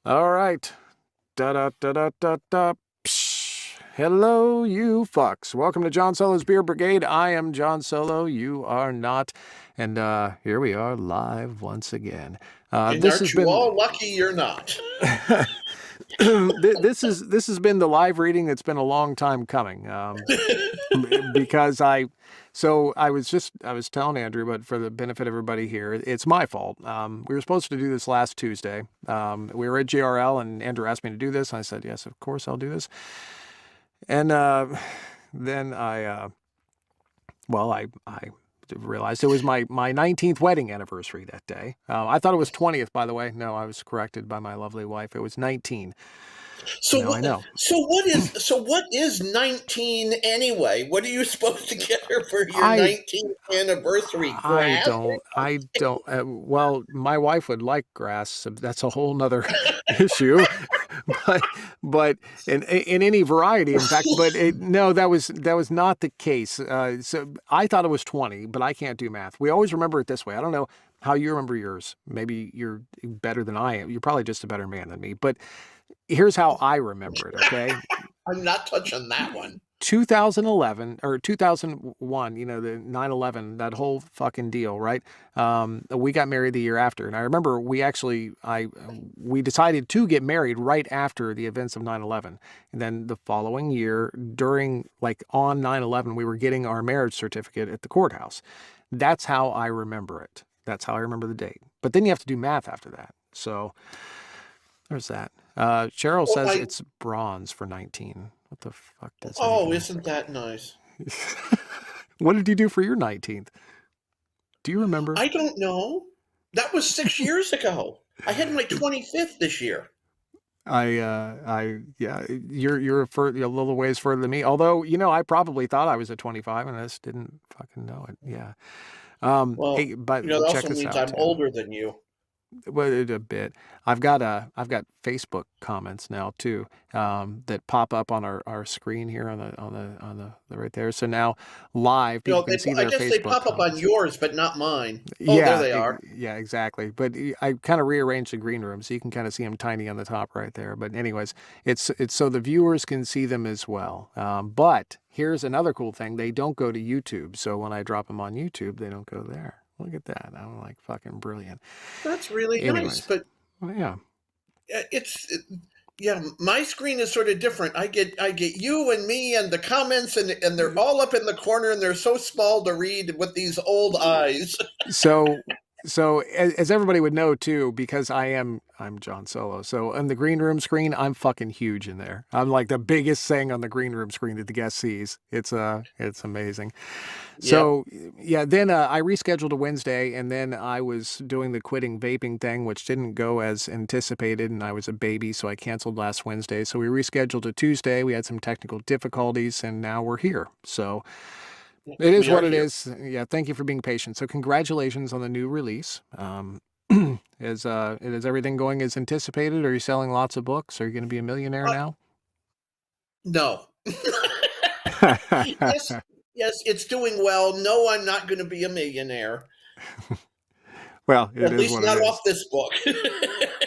All right. Da da da da da da. Psh. Hello, you fucks. Welcome to John Solo's Beer Brigade. I am John Solo. You are not. And here we are live once again. And This has aren't you been all lucky you're not? this has been the live reading that's been a long time coming. Because I was telling Andrew, but for the benefit of everybody here, it's my fault. We were supposed to do this last Tuesday. We were at GRL and Andrew asked me to do this. And I said, yes, of course I'll do this. And then I realized it was my 19th wedding anniversary that day. I thought it was 20th, by the way. No, I was corrected by my lovely wife. It was 19. So No, what? I know. So what is 19 anyway? What are you supposed to get her for your I 19th anniversary? I Grass? don't. I don't. Well, my wife would like grass. So that's a whole nother issue. but but in any variety, in fact. But no, that was not the case. So I thought it was 20, but I can't do math. We always remember it this way. I don't know how you remember yours. Maybe you're better than I am. You're probably just a better man than me. But here's how I remember it. Okay. I'm not touching that one. 2011 or 2001, the 9/11, that whole fucking deal, right? We got married the year after. And I remember we decided to get married right after the events of 9/11. And then the following year, on 9/11, we were getting our marriage certificate at the courthouse. That's how I remember it. That's how I remember the date. But then you have to do math after that. So there's that. Cheryl Well, says it's bronze for 19. What the fuck does that oh, even isn't that nice? mean? What did you do for your 19th? Do you remember? I don't know. That was 6 years ago. I had my 25th this year. Yeah, you're a little ways further than me. Although, I probably thought I was at 25 and I just didn't fucking know it. Yeah. Well, Hey, but that check also this means out I'm too. older than you. Well, a bit. I've got Facebook comments now too, that pop up on our screen here on the right there. So now live, people can see I their guess they Facebook pop up on comments. yours, but not mine. Oh, there Yeah, they are. yeah, exactly. But I kind of rearranged the green room so you can kind of see them tiny on the top right there. But anyways, it's so the viewers can see them as well. But here's another cool thing: they don't go to YouTube. So when I drop them on YouTube, they don't go there. Look at that! I'm like fucking brilliant. That's really nice, Anyways, but well, yeah. yeah, my screen is sort of different. I get you and me and the comments, and they're all up in the corner, and they're so small to read with these old eyes. So, so as everybody would know too, because I'm John Solo. So on the green room screen, I'm fucking huge in there. I'm like the biggest thing on the green room screen that the guest sees. It's amazing. Yep. So yeah, then I rescheduled to Wednesday, and then I was doing the quitting vaping thing, which didn't go as anticipated, and I was a baby, so I canceled last Wednesday. So we rescheduled to Tuesday. We had some technical difficulties, and now we're here. So it is We are what it here. is. Yeah, thank you for being patient. So congratulations on the new release. Is everything going as anticipated? Are you selling lots of books? Are you going to be a millionaire Uh, now? no. Yes, yes, it's doing well. No, I'm not going to be a millionaire. Well, it At is least what it not is. off this book.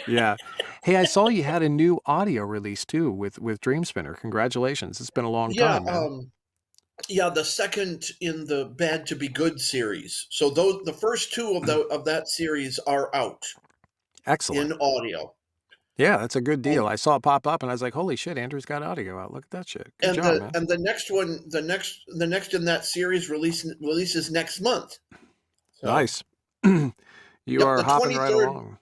Yeah. Hey, I saw you had a new audio release too with Dream Spinner. Congratulations. It's been a long Yeah, time, man. yeah, the second in the Bad to Be Good series. So those the first two of that series are out Excellent. in audio. Yeah, that's a good And deal. I saw it pop up and I was like, holy shit, Andrew's got audio out. Look at that shit. Good and job, the man. and the next one, the next in that series releases next month. So, Nice. You yep, are hopping right along.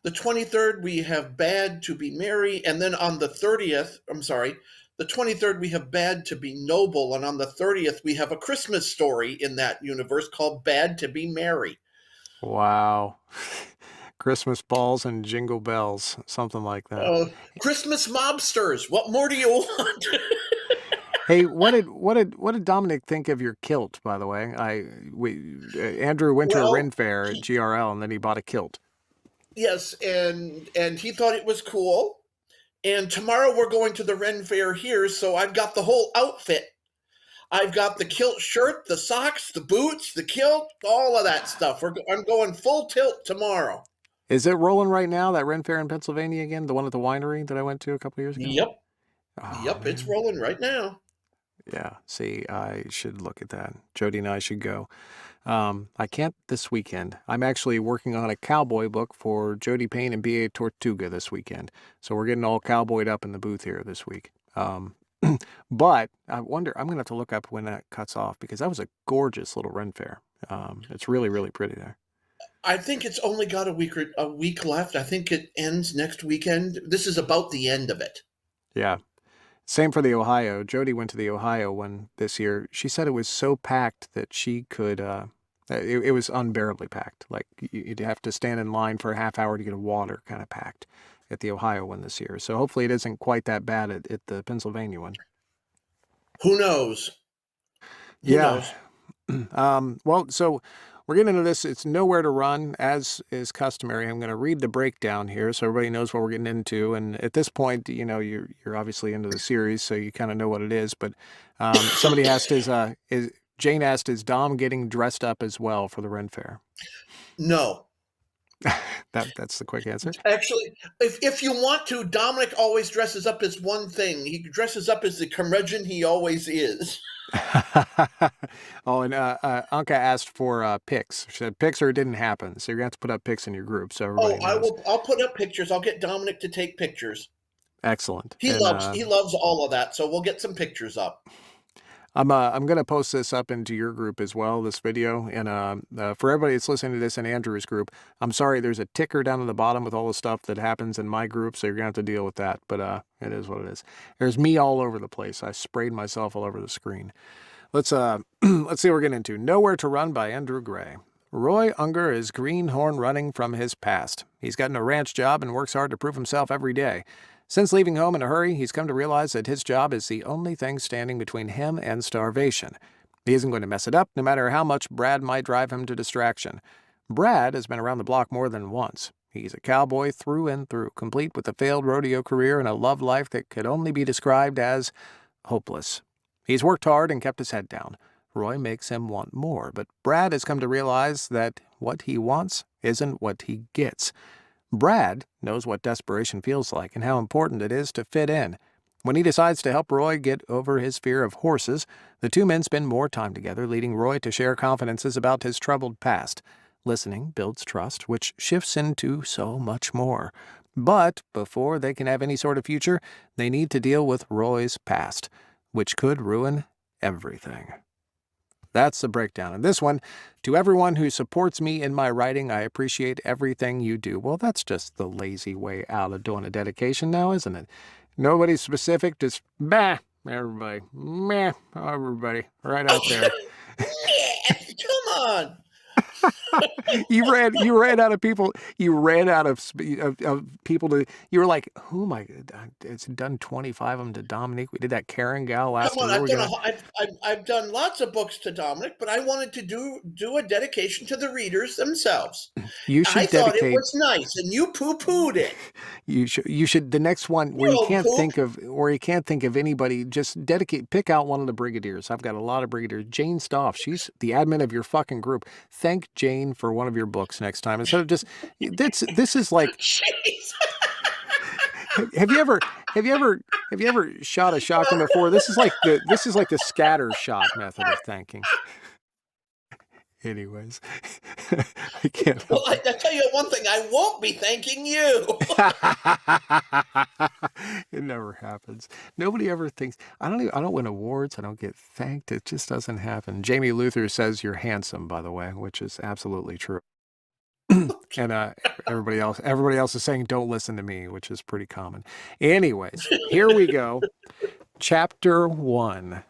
the 23rd we have Bad to Be Merry, and then on the 30th, I'm sorry, the 23rd we have Bad to Be Noble, and on the 30th we have a Christmas story in that universe called Bad to Be Merry. Wow. Christmas balls and jingle bells, something like that. Uh, Christmas mobsters. What more do you want? Hey, what did Dominic think of your kilt, by the way? Andrew went to a Ren Well, fair at he, GRL and then he bought a kilt. yes, and he thought it was cool. And tomorrow we're going to the Ren Fair here, so I've got the whole outfit. I've got the kilt shirt, the socks, the boots, the kilt, all of that stuff. I'm going full tilt tomorrow. Is it rolling right now, that Ren Fair in Pennsylvania again? The one at the winery that I went to a couple of years ago? Yep. Oh, Yep. It's man. rolling right now. Yeah. See, I should look at that. Jody and I should go. I can't this weekend. I'm actually working on a cowboy book for Jody Payne and B.A. Tortuga this weekend. So we're getting all cowboyed up in the booth here this week. But I wonder, I'm going to have to look up when that cuts off because that was a gorgeous little Ren Fair. It's really, really pretty there. I think it's only got a week left. I think it ends next weekend. This is about the end of it. Yeah. Same for the Ohio. Jody went to the Ohio one this year. She said it was so packed that she could, it was unbearably packed. Like you'd have to stand in line for a half hour to get a water kind of packed at the Ohio one this year. So hopefully it isn't quite that bad at the Pennsylvania one. Who knows? Who Yeah. knows? Well, so we're getting into this. It's nowhere to run, as is customary. I'm going to read the breakdown here so everybody knows what we're getting into. And at this point, you're obviously into the series, so you kind of know what it is. But somebody asked, is Jane asked, is Dom getting dressed up as well for the Ren Fair? No. That's the quick answer. Actually, if you want to, Dominic always dresses up as one thing. He dresses up as the curmudgeon he always is. Oh, and Anka asked for pics. She said pics or it didn't happen. So you're gonna have to put up pics in your group so Oh, everybody I knows. will. I'll put up pictures. I'll get Dominic to take pictures. Excellent. He And loves he loves all of that, so we'll get some pictures up. I'm gonna post this up into your group as well, this video. And for everybody that's listening to this in Andrew's group, I'm sorry there's a ticker down at the bottom with all the stuff that happens in my group, so you're gonna have to deal with that. But it is what it is. There's me all over the place. I sprayed myself all over the screen. Let's let's see what we're getting into. Nowhere to Run by Andrew Gray. Roy Unger is greenhorn running from his past. He's gotten a ranch job and works hard to prove himself every day. Since leaving home in a hurry, he's come to realize that his job is the only thing standing between him and starvation. He isn't going to mess it up, no matter how much Brad might drive him to distraction. Brad has been around the block more than once. He's a cowboy through and through, complete with a failed rodeo career and a love life that could only be described as hopeless. He's worked hard and kept his head down. Roy makes him want more, but Brad has come to realize that what he wants isn't what he gets. Brad knows what desperation feels like and how important it is to fit in. When he decides to help Roy get over his fear of horses, the two men spend more time together, leading Roy to share confidences about his troubled past. Listening builds trust, which shifts into so much more. But before they can have any sort of future, they need to deal with Roy's past, which could ruin everything. That's the breakdown. And this one, to everyone who supports me in my writing, I appreciate everything you do. Well, that's just the lazy way out of doing a dedication now, isn't it? Nobody specific, just bah, everybody. Meh, everybody. Right out there. Come on. You ran out of people. You ran out of people to. You were like, who am I? It's done 25 of them to Dominique. We did that Karen gal last Come on, year. We're gonna. I've done lots of books to Dominic, but I wanted to do a dedication to the readers themselves. You I should thought it dedicate. was nice, and you poo-pooed it. You should the next one where You you old can't poop. think of anybody, just pick out one of the brigadiers. I've got a lot of brigadiers. Jane Stoff, she's the admin of your fucking group. Thank Jane for one of your books next time instead of just this is like Jeez. have you ever have you ever have you ever shot a shotgun before? This is like the scatter shot method of thanking. Anyways, I can't Well, help I it. tell you one thing, I won't be thanking you. It never happens. Nobody ever thinks I don't win awards, I don't get thanked. It just doesn't happen. Jamie Luther says you're handsome, by the way, which is absolutely true. And everybody else is saying don't listen to me, which is pretty common. Anyways, here we go. Chapter 1.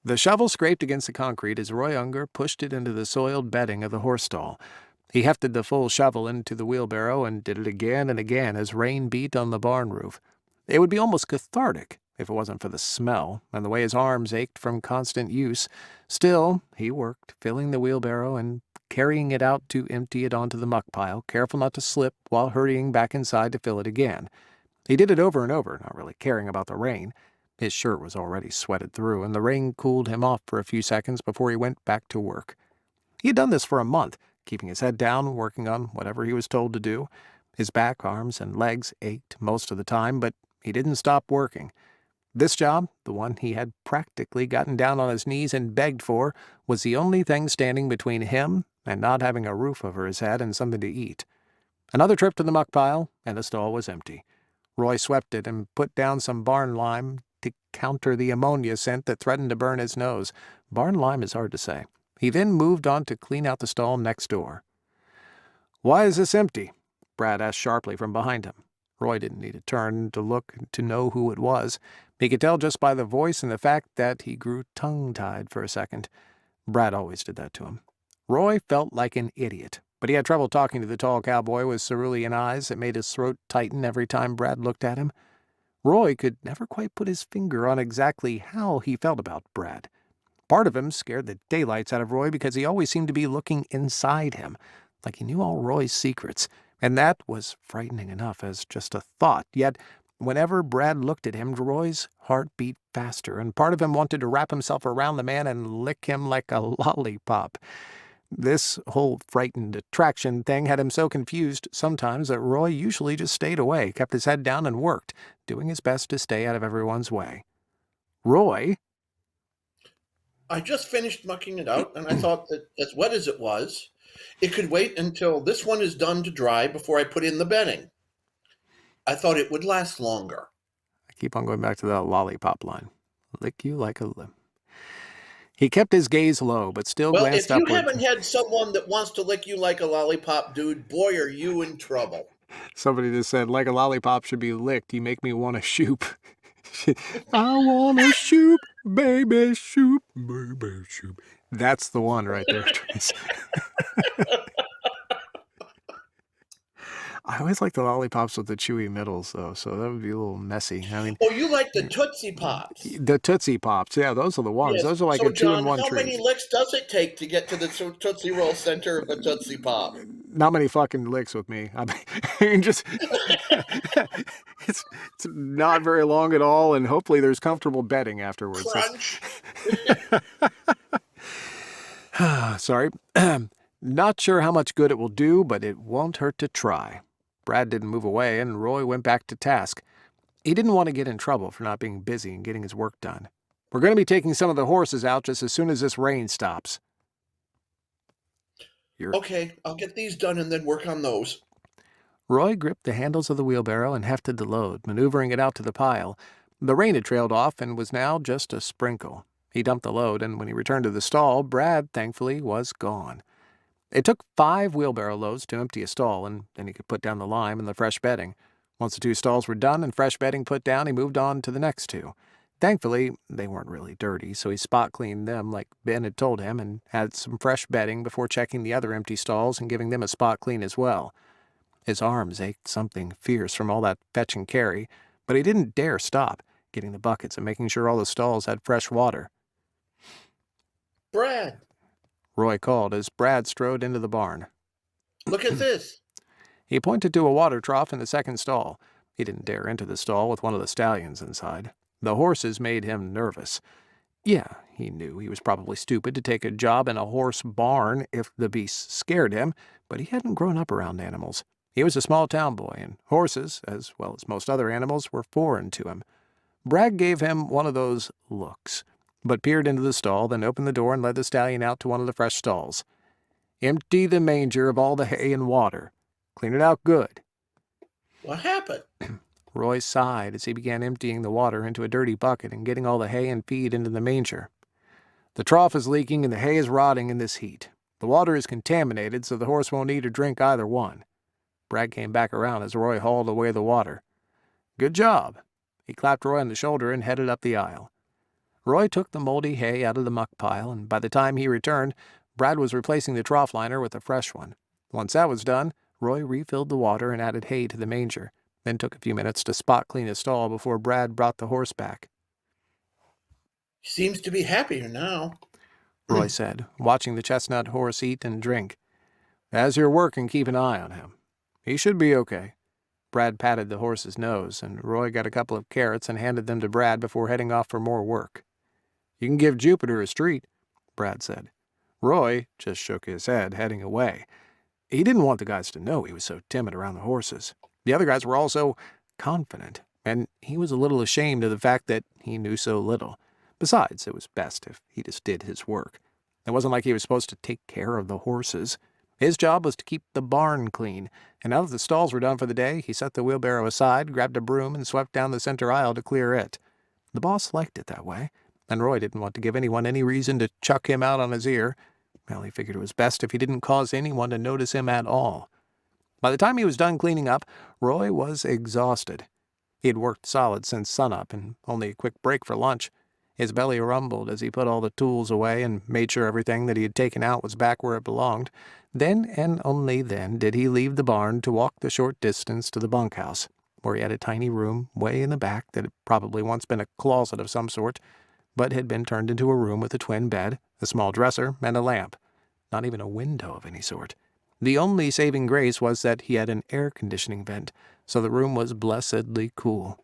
The shovel scraped against the concrete as Roy Unger pushed it into the soiled bedding of the horse stall. He hefted the full shovel into the wheelbarrow and did it again and again as rain beat on the barn roof. It would be almost cathartic if it wasn't for the smell and the way his arms ached from constant use. Still, he worked, filling the wheelbarrow and carrying it out to empty it onto the muck pile, careful not to slip while hurrying back inside to fill it again. He did it over and over, not really caring about the rain. His shirt was already sweated through, and the rain cooled him off for a few seconds before he went back to work. He had done this for a month, keeping his head down, working on whatever he was told to do. His back, arms, and legs ached most of the time, but he didn't stop working. This job, the one he had practically gotten down on his knees and begged for, was the only thing standing between him and not having a roof over his head and something to eat. Another trip to the muck pile, and the stall was empty. Roy swept it and put down some barn lime to counter the ammonia scent that threatened to burn his nose. Barn lime is hard to say. He then moved on to clean out the stall next door. "Why is this empty?" Brad asked sharply from behind him. Roy didn't need to turn to look to know who it was. He could tell just by the voice and the fact that he grew tongue-tied for a second. Brad always did that to him. Roy felt like an idiot, but he had trouble talking to the tall cowboy with cerulean eyes that made his throat tighten every time Brad looked at him. Roy could never quite put his finger on exactly how he felt about Brad. Part of him scared the daylights out of Roy because he always seemed to be looking inside him, like he knew all Roy's secrets, and that was frightening enough as just a thought. Yet, whenever Brad looked at him, Roy's heart beat faster, and part of him wanted to wrap himself around the man and lick him like a lollipop. This whole frightened attraction thing had him so confused sometimes that Roy usually just stayed away, kept his head down, and worked, doing his best to stay out of everyone's way. Roy? I just finished mucking it out, and I thought that as wet as it was, it could wait until this one is done to dry before I put in the bedding. I thought it would last longer. I keep on going back to that lollipop line. Lick you like a limb. He kept his gaze low, but still Well, glanced if you upward. haven't had someone that wants to lick you like a lollipop, dude, boy, are you in trouble. Somebody just said, like a lollipop should be licked. You make me want to shoop. I want to shoop, baby, shoop, baby, shoop. That's the one right there, Trace. I always like the lollipops with the chewy middles, though, so that would be a little messy. I mean, Oh, you like the Tootsie Pops. the Tootsie Pops, yeah, those are the ones. Yes. Those are like So, a John, two-in-one how treat. many licks does it take to get to the Tootsie Roll center of a Tootsie Pop? Not many fucking licks with me. I mean, just it's not very long at all, and hopefully there's comfortable bedding afterwards. Crunch. Sorry. Not sure how much good it will do, but it won't hurt to try. Brad didn't move away, and Roy went back to task. He didn't want to get in trouble for not being busy and getting his work done. "We're going to be taking some of the horses out just as soon as this rain stops." Okay, I'll get these done and then work on those. Roy gripped the handles of the wheelbarrow and hefted the load, maneuvering it out to the pile. The rain had trailed off and was now just a sprinkle. He dumped the load, and when he returned to the stall, Brad, thankfully, was gone. It took 5 wheelbarrow loads to empty a stall, and then he could put down the lime and the fresh bedding. Once the 2 stalls were done and fresh bedding put down, he moved on to the next 2. Thankfully, they weren't really dirty, so he spot cleaned them like Ben had told him and had some fresh bedding before checking the other empty stalls and giving them a spot clean as well. His arms ached something fierce from all that fetch and carry, but he didn't dare stop, getting the buckets and making sure all the stalls had fresh water. Brad, Roy called as Brad strode into the barn. look at this. He pointed to a water trough in the second stall. He didn't dare enter the stall with one of the stallions inside. The horses made him nervous. Yeah, he knew he was probably stupid to take a job in a horse barn if the beasts scared him, but he hadn't grown up around animals. He was a small town boy, and horses, as well as most other animals, were foreign to him. Bragg gave him one of those looks, but peered into the stall, then opened the door and led the stallion out to one of the fresh stalls. "Empty the manger of all the hay and water. Clean it out good." What happened? Roy sighed as he began emptying the water into a dirty bucket and getting all the hay and feed into the manger. "The trough is leaking and the hay is rotting in this heat. The water is contaminated, so the horse won't eat or drink either one." Bragg came back around as Roy hauled away the water. "Good job." He clapped Roy on the shoulder and headed up the aisle. Roy took the moldy hay out of the muck pile, and by the time he returned, Brad was replacing the trough liner with a fresh one. Once that was done, Roy refilled the water and added hay to the manger, then took a few minutes to spot clean his stall before Brad brought the horse back. He seems to be happier now, Roy said, watching the chestnut horse eat and drink. "As you're working, keep an eye on him. He should be okay." Brad patted the horse's nose, and Roy got a couple of carrots and handed them to Brad before heading off for more work. "You can give Jupiter a treat," Brad said. Roy just shook his head, heading away. He didn't want the guys to know he was so timid around the horses. The other guys were all so confident, and he was a little ashamed of the fact that he knew so little. Besides, it was best if he just did his work. It wasn't like he was supposed to take care of the horses. His job was to keep the barn clean, and now that the stalls were done for the day, he set the wheelbarrow aside, grabbed a broom, and swept down the center aisle to clear it. The boss liked it that way, and Roy didn't want to give anyone any reason to chuck him out on his ear. Well, he figured it was best if he didn't cause anyone to notice him at all. By the time he was done cleaning up, Roy was exhausted. He had worked solid since sunup, and only a quick break for lunch. His belly rumbled as he put all the tools away and made sure everything that he had taken out was back where it belonged. Then and only then did he leave the barn to walk the short distance to the bunkhouse, where he had a tiny room way in the back that had probably once been a closet of some sort, but had been turned into a room with a twin bed, a small dresser, and a lamp. Not even a window of any sort. The only saving grace was that he had an air conditioning vent, so the room was blessedly cool.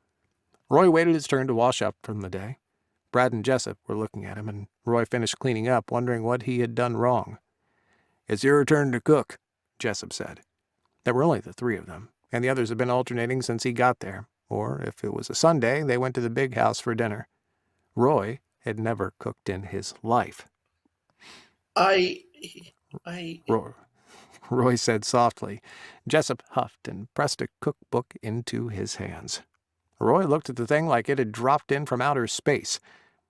Roy waited his turn to wash up from the day. Brad and Jessup were looking at him, and Roy finished cleaning up, wondering what he had done wrong. "It's your turn to cook," Jessup said. There were only the three of them, and the others had been alternating since he got there, or if it was a Sunday, they went to the big house for dinner. Roy had never cooked in his life. I Roy said softly. Jessup huffed and pressed a cookbook into his hands. Roy looked at the thing like it had dropped in from outer space.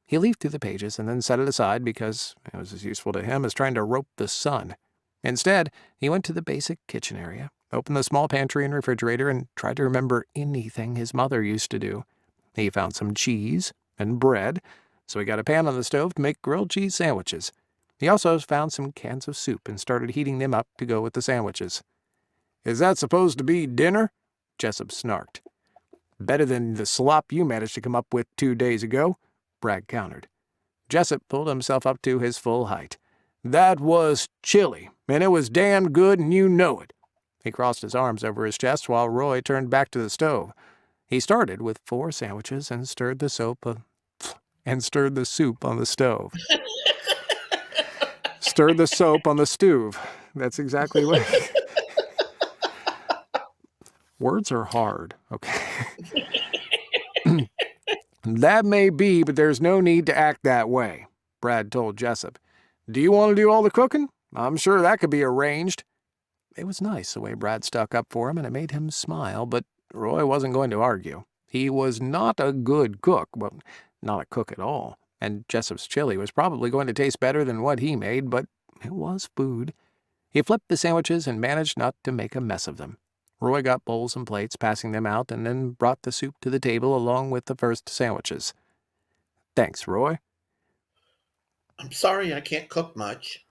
He leafed through the pages and then set it aside because it was as useful to him as trying to rope the sun. Instead, he went to the basic kitchen area, opened the small pantry and refrigerator, and tried to remember anything his mother used to do. He found some cheese and bread, so he got a pan on the stove to make grilled cheese sandwiches. He also found some cans of soup and started heating them up to go with the sandwiches. "Is that supposed to be dinner?" Jessup snarked. "Better than the slop you managed to come up with 2 days ago," Bragg countered. Jessup pulled himself up to his full height. "That was chili, and it was damn good, and you know it." He crossed his arms over his chest while Roy turned back to the stove. He started with 4 sandwiches and stirred the soup on the stove. Stirred the soap on the stove. That's exactly what... Words are hard, okay? "That may be, but there's no need to act that way," Brad told Jessup. "Do you want to do all the cooking? I'm sure that could be arranged." It was nice the way Brad stuck up for him, and it made him smile, but Roy wasn't going to argue. He was not a good cook, well, not a cook at all, and Jessup's chili was probably going to taste better than what he made, but it was food. He flipped the sandwiches and managed not to make a mess of them. Roy got bowls and plates, passing them out, and then brought the soup to the table along with the first sandwiches. "Thanks, Roy." I'm sorry I can't cook much.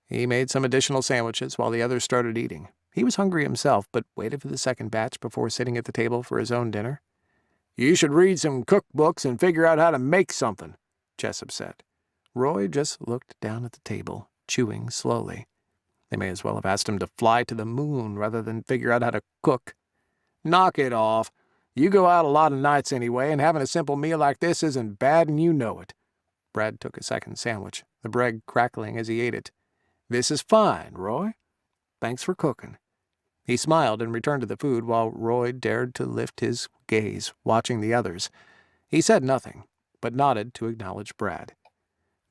He made some additional sandwiches while the others started eating. He was hungry himself, but waited for the second batch before sitting at the table for his own dinner. "You should read some cookbooks and figure out how to make something," Jessup said. Roy just looked down at the table, chewing slowly. They may as well have asked him to fly to the moon rather than figure out how to cook. "Knock it off. You go out a lot of nights anyway, and having a simple meal like this isn't bad, and you know it." Brad took a second sandwich, the bread crackling as he ate it. "This is fine, Roy. Thanks for cooking." He smiled and returned to the food while Roy dared to lift his gaze, watching the others. He said nothing, but nodded to acknowledge Brad.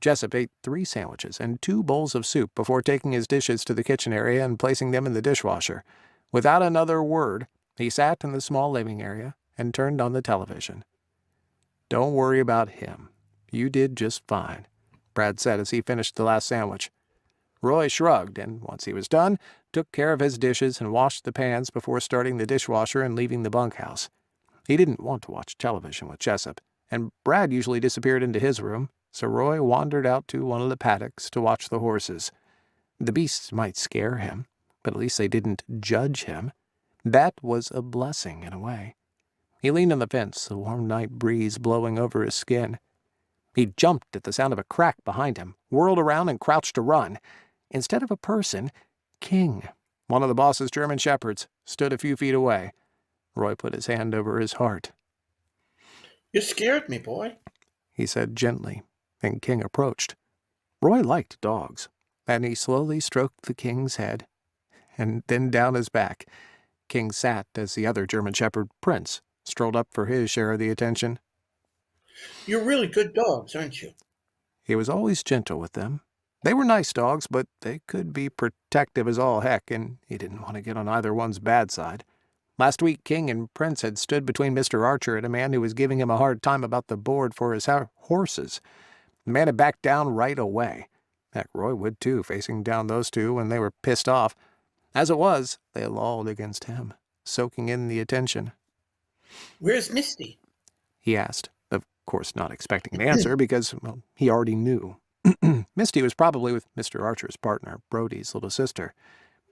Jessup ate 3 sandwiches and 2 bowls of soup before taking his dishes to the kitchen area and placing them in the dishwasher. Without another word, he sat in the small living area and turned on the television. "Don't worry about him. You did just fine," Brad said as he finished the last sandwich. Roy shrugged, and once he was done, took care of his dishes and washed the pans before starting the dishwasher and leaving the bunkhouse. He didn't want to watch television with Jessup, and Brad usually disappeared into his room, so Roy wandered out to one of the paddocks to watch the horses. The beasts might scare him, but at least they didn't judge him. That was a blessing in a way. He leaned on the fence, the warm night breeze blowing over his skin. He jumped at the sound of a crack behind him, whirled around and crouched to run. Instead of a person, King, one of the boss's German shepherds, stood a few feet away. Roy put his hand over his heart. You scared me, boy, he said gently, and King approached. Roy liked dogs, and he slowly stroked the king's head, and then down his back. King sat as the other German Shepherd, Prince, strolled up for his share of the attention. You're really good dogs, aren't you? He was always gentle with them. They were nice dogs, but they could be protective as all heck, and he didn't want to get on either one's bad side. Last week, King and Prince had stood between Mr. Archer and a man who was giving him a hard time about the board for his horses. The man had backed down right away. Heck, Roy would too, facing down those two when they were pissed off. As it was, they lolled against him, soaking in the attention. Where's Misty? He asked, of course not expecting an answer because, well, he already knew. Misty was probably with Mr. Archer's partner, Brody's little sister.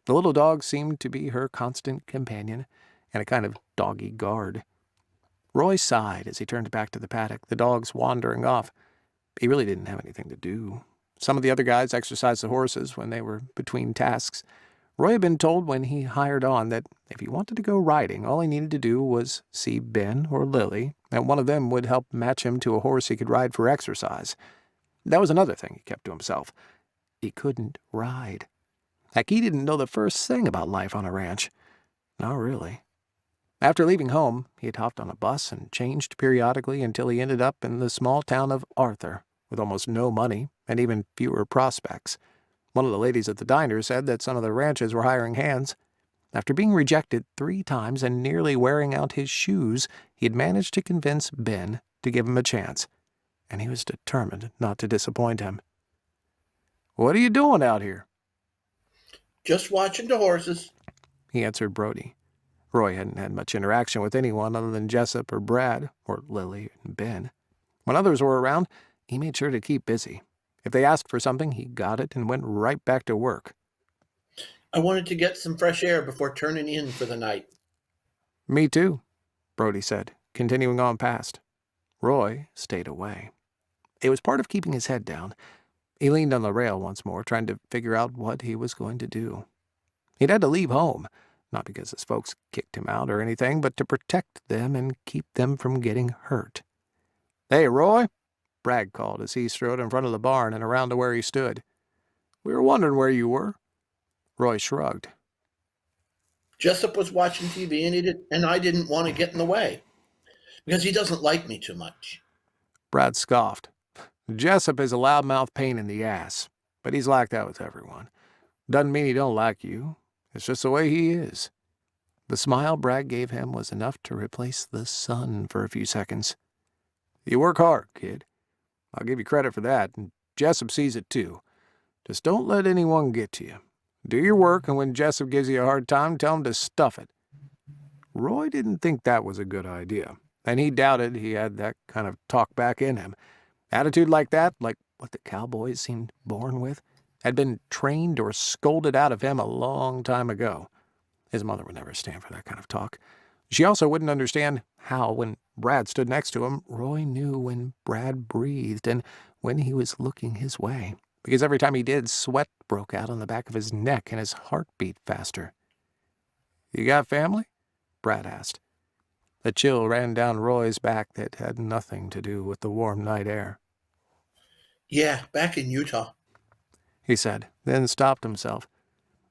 The little dog seemed to be her constant companion and a kind of doggy guard. Roy sighed as he turned back to the paddock, the dogs wandering off. He really didn't have anything to do. Some of the other guys exercised the horses when they were between tasks. Roy had been told when he hired on that if he wanted to go riding, all he needed to do was see Ben or Lily, and one of them would help match him to a horse he could ride for exercise. That was another thing he kept to himself. He couldn't ride. Heck, he didn't know the first thing about life on a ranch. Not really. After leaving home, he had hopped on a bus and changed periodically until he ended up in the small town of Arthur, with almost no money and even fewer prospects. One of the ladies at the diner said that some of the ranches were hiring hands. After being rejected 3 times and nearly wearing out his shoes, he had managed to convince Ben to give him a chance, and he was determined not to disappoint him. "What are you doing out here?" Just watching the horses. he answered Brody. Roy hadn't had much interaction with anyone other than Jessup or Brad, or Lily and Ben. When others were around, he made sure to keep busy. If they asked for something, he got it and went right back to work. I wanted to get some fresh air before turning in for the night. "Me too," Brody said, continuing on past. Roy stayed away. It was part of keeping his head down. He leaned on the rail once more, trying to figure out what he was going to do. He'd had to leave home, not because his folks kicked him out or anything, but to protect them and keep them from getting hurt. "Hey, Roy," Bragg called as he strode in front of the barn and around to where he stood. "We were wondering where you were." Roy shrugged. Jessup was watching TV and I didn't want to get in the way because he doesn't like me too much. Brad scoffed. "Jessup is a loudmouth pain in the ass, but he's like that with everyone. Doesn't mean he don't like you. It's just the way he is." The smile Bragg gave him was enough to replace the sun for a few seconds. "You work hard, kid. I'll give you credit for that, and Jessup sees it too. Just don't let anyone get to you. Do your work, and when Jessup gives you a hard time, tell him to stuff it." Roy didn't think that was a good idea, and he doubted he had that kind of talk back in him. Attitude like that, like what the cowboys seemed born with, had been trained or scolded out of him a long time ago. His mother would never stand for that kind of talk. She also wouldn't understand how, when Brad stood next to him, Roy knew when Brad breathed and when he was looking his way, because every time he did, sweat broke out on the back of his neck and his heart beat faster. "You got family?" Brad asked. A chill ran down Roy's back that had nothing to do with the warm night air. Yeah, back in Utah. He said, then stopped himself.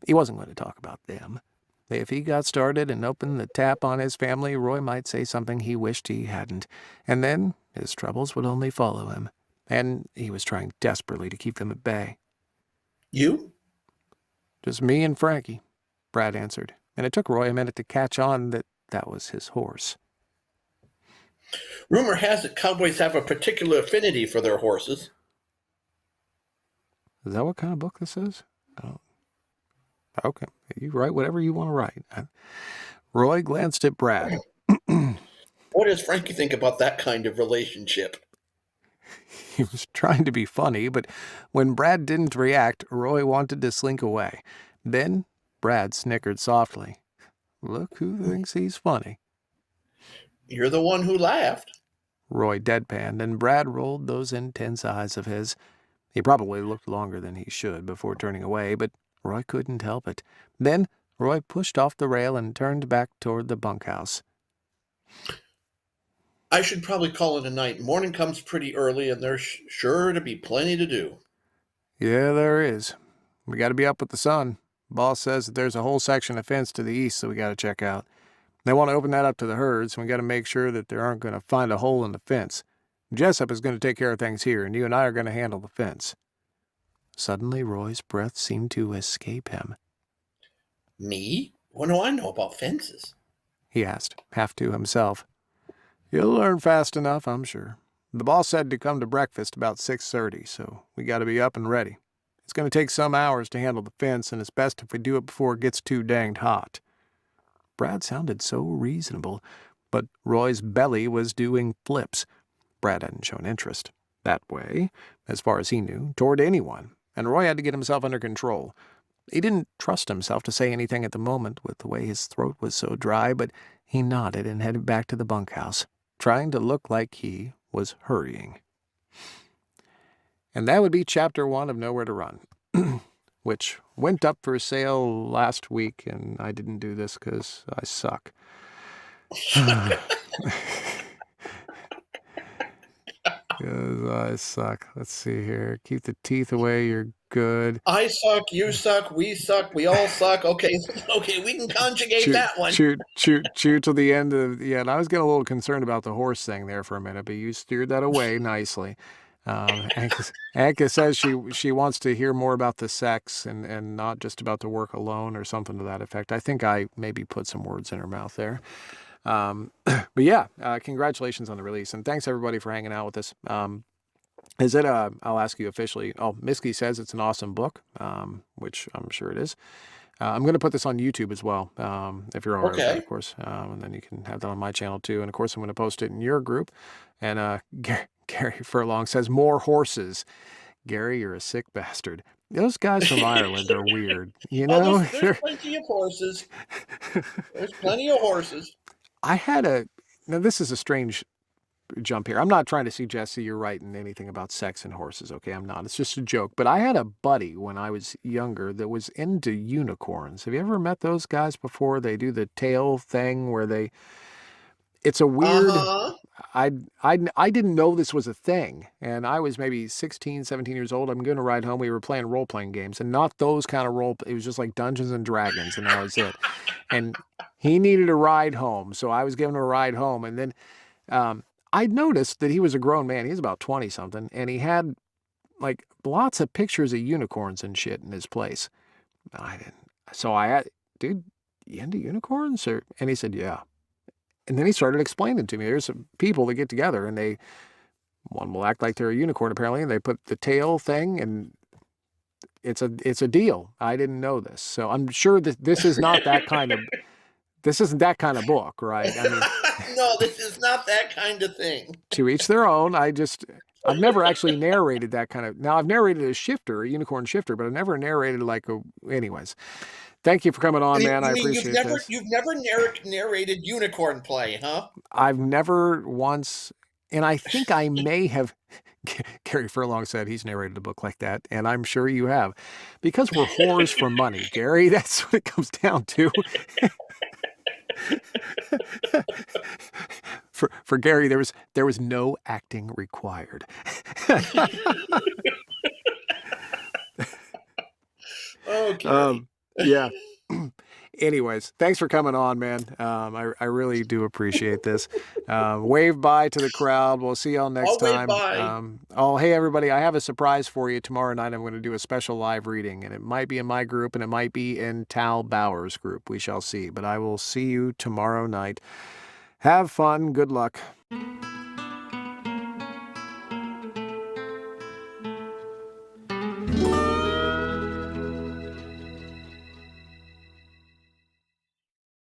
He wasn't going to talk about them. If he got started and opened the tap on his family, Roy might say something he wished he hadn't, and then his troubles would only follow him, and he was trying desperately to keep them at bay. You? "Just me and Frankie," Brad answered, and it took Roy a minute to catch on that that was his horse. Rumor has it cowboys have a particular affinity for their horses. Is that what kind of book this is? Oh. Okay, you write whatever you want to write. Roy glanced at Brad. What does Frankie think about that kind of relationship? He was trying to be funny, but when Brad didn't react, Roy wanted to slink away. Then Brad snickered softly. "Look who thinks he's funny." You're the one who laughed. Roy deadpanned, and Brad rolled those intense eyes of his. He probably looked longer than he should before turning away, but Roy couldn't help it. Then Roy pushed off the rail and turned back toward the bunkhouse. I should probably call it a night. Morning comes pretty early, and there's sure to be plenty to do. "Yeah, there is. We got to be up with the sun. Boss says that there's a whole section of fence to the east that we got to check out. They want to open that up to the herds, and we got to make sure that they aren't going to find a hole in the fence. Jessup is going to take care of things here, and you and I are going to handle the fence." Suddenly, Roy's breath seemed to escape him. Me? What do I know about fences? He asked, half to himself. "You'll learn fast enough, I'm sure. The boss said to come to breakfast about 6:30, so we got to be up and ready. It's going to take some hours to handle the fence, and it's best if we do it before it gets too danged hot." Brad sounded so reasonable, but Roy's belly was doing flips. Brad hadn't shown interest that way, as far as he knew, toward anyone, and Roy had to get himself under control. He didn't trust himself to say anything at the moment with the way his throat was so dry, but he nodded and headed back to the bunkhouse, trying to look like he was hurrying. And that would be Chapter 1 of Nowhere to Run, which went up for sale last week, and I didn't do this because I suck. Because I suck. Let's see here. Keep the teeth away. You're good. I suck, you suck, we all suck. Okay, we can conjugate that one. Chew till the end of, yeah, and I was getting a little concerned about the horse thing there for a minute, but you steered that away nicely. Anka says she wants to hear more about the sex and not just about the work alone or something to that effect. I think I maybe put some words in her mouth there. But yeah, congratulations on the release, and thanks everybody for hanging out with us. Is it I'll ask you officially. Oh, Misky says it's an awesome book, which I'm sure it is. I'm going to put this on YouTube as well, if you're all right with that, of course. And then you can have that on my channel too. And of course, I'm going to post it in your group. And Gary Furlong says, "More horses." Gary, you're a sick bastard. Those guys from Ireland are weird. You know? There's plenty of horses. There's plenty of horses. Now this is a strange jump here. I'm not trying to suggest that you're writing anything about sex and horses, okay? I'm not. It's just a joke. But I had a buddy when I was younger that was into unicorns. Have you ever met those guys before? They do the tail thing where it's a weird... I didn't know this was a thing, and I was maybe 16, 17 years old. I'm going to ride home. We were playing role-playing games, and not those kind of it was just like Dungeons and Dragons, and that was it. And he needed a ride home, so I was giving him a ride home, and then I'd noticed that he was a grown man. He was about 20-something, and he had, like, lots of pictures of unicorns and shit in his place. I didn't. So I asked, "Dude, you into unicorns?" And he said, "Yeah." And then he started explaining to me, there's some people that get together, and one will act like they're a unicorn, apparently, and they put the tail thing, and it's a deal. I didn't know this. So I'm sure that this isn't that kind of book, right? I mean, no, this is not that kind of thing. To each their own. I've never actually narrated that kind of... Now, I've narrated a unicorn shifter, but I've never narrated anyways. Thank you for coming on, man. I appreciate this. You've never narrated unicorn play, huh? I've never once, and I think I may have... Gary Furlong said he's narrated a book like that, and I'm sure you have. Because we're whores for money, Gary. That's what it comes down to. For Gary, there was no acting required. Okay. Yeah. Anyways, thanks for coming on, man. I really do appreciate this. Wave bye to the crowd. We'll see y'all next time. Wave bye. Hey, everybody, I have a surprise for you. Tomorrow night, I'm going to do a special live reading, and it might be in my group, and it might be in Tal Bauer's group. We shall see. But I will see you tomorrow night. Have fun. Good luck.